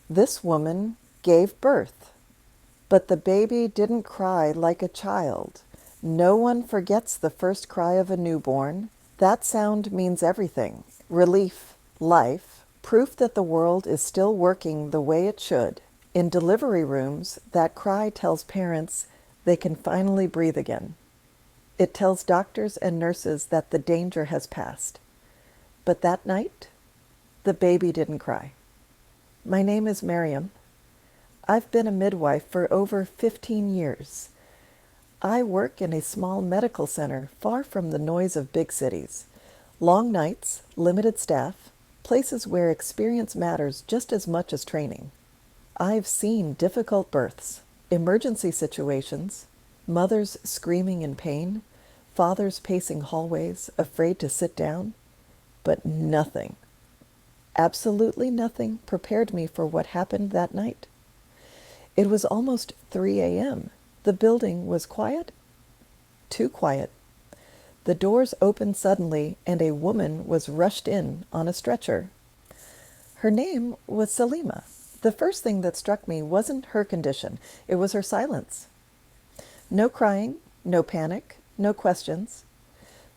This woman gave birth, but the baby didn't cry like a child. No one forgets the first cry of a newborn. That sound means everything: relief, life, proof that the world is still working the way it should. In delivery rooms, that cry tells parents they can finally breathe again. It tells doctors and nurses that the danger has passed. But that night, the baby didn't cry. My name is Miriam. I've been a midwife for over 15 years. I work in a small medical center far from the noise of big cities. Long nights, limited staff, places where experience matters just as much as training. I've seen difficult births, emergency situations, mothers screaming in pain, fathers pacing hallways, afraid to sit down, but nothing, absolutely nothing prepared me for what happened that night. It was almost 3 a.m. The building was quiet, too quiet. The doors opened suddenly and a woman was rushed in on a stretcher. Her name was Salima. The first thing that struck me wasn't her condition, it was her silence. No crying, no panic, no questions,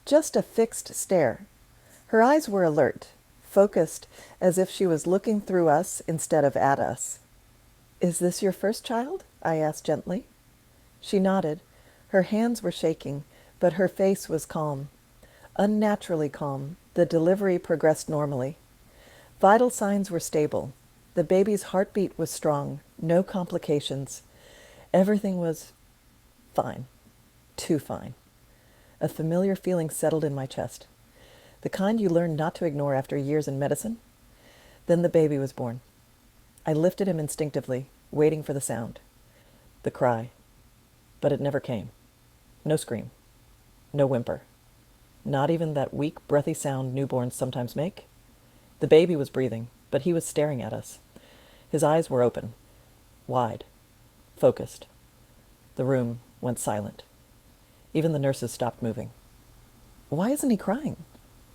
just a fixed stare. Her eyes were alert, focused as if she was looking through us instead of at us. "Is this your first child?" I asked gently. She nodded. Her hands were shaking, but her face was calm. Unnaturally calm. The delivery progressed normally. Vital signs were stable. The baby's heartbeat was strong. No complications. Everything was fine. Too fine. A familiar feeling settled in my chest. The kind you learn not to ignore after years in medicine. Then the baby was born. I lifted him instinctively, waiting for the sound. The cry. But it never came. No scream. No whimper. Not even that weak, breathy sound newborns sometimes make. The baby was breathing, but he was staring at us. His eyes were open, wide, focused. The room went silent. Even the nurses stopped moving. "Why isn't he crying?"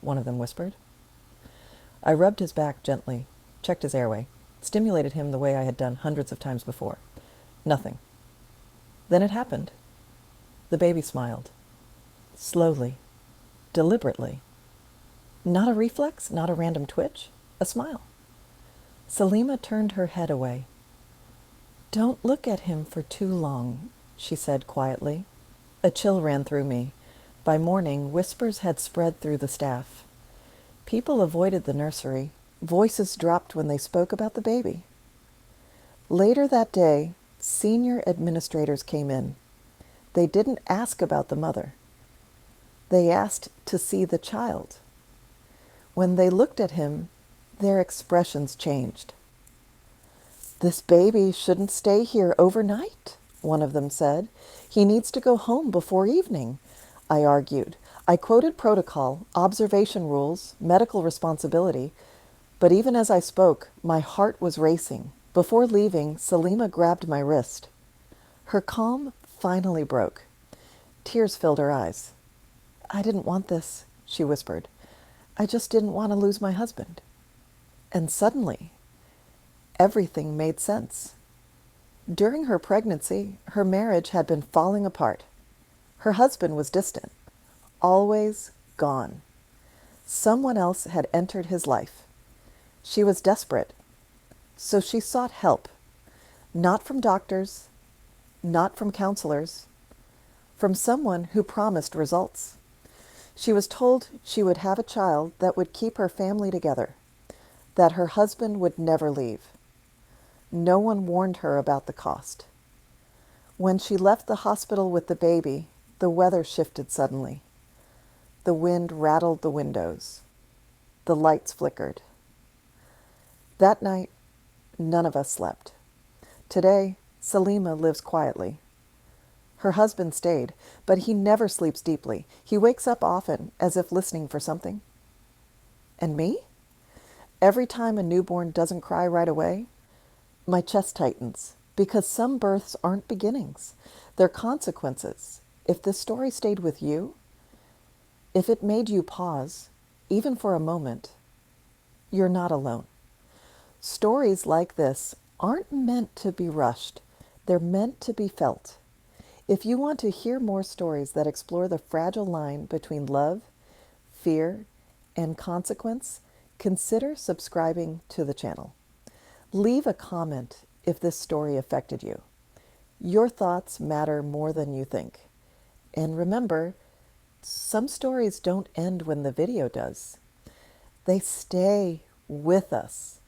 one of them whispered. I rubbed his back gently, checked his airway, stimulated him the way I had done hundreds of times before. Nothing. Then it happened. The baby smiled. Slowly, deliberately. Not a reflex, not a random twitch, a smile. Salima turned her head away. "Don't look at him for too long," she said quietly. A chill ran through me. By morning, whispers had spread through the staff. People avoided the nursery. Voices dropped when they spoke about the baby. Later that day, senior administrators came in. They didn't ask about the mother. They asked to see the child. When they looked at him, their expressions changed. "This baby shouldn't stay here overnight," one of them said. "He needs to go home before evening," I argued. I quoted protocol, observation rules, medical responsibility, but even as I spoke, my heart was racing. Before leaving, Salima grabbed my wrist. Her calm finally broke. Tears filled her eyes. "I didn't want this," she whispered. "I just didn't want to lose my husband." And suddenly, everything made sense. During her pregnancy, her marriage had been falling apart. Her husband was distant, always gone. Someone else had entered his life. She was desperate, so she sought help, not from doctors, not from counselors, from someone who promised results. She was told she would have a child that would keep her family together, that her husband would never leave. No one warned her about the cost. When she left the hospital with the baby, the weather shifted suddenly. The wind rattled the windows. The lights flickered. That night, none of us slept. Today, Salima lives quietly. Her husband stayed, but he never sleeps deeply. He wakes up often, as if listening for something. And me? Every time a newborn doesn't cry right away, my chest tightens, because some births aren't beginnings. They're consequences. If this story stayed with you, if it made you pause, even for a moment, you're not alone. Stories like this aren't meant to be rushed. They're meant to be felt. If you want to hear more stories that explore the fragile line between love, fear, and consequence, consider subscribing to the channel. Leave a comment if this story affected you. Your thoughts matter more than you think. And remember, some stories don't end when the video does. They stay with us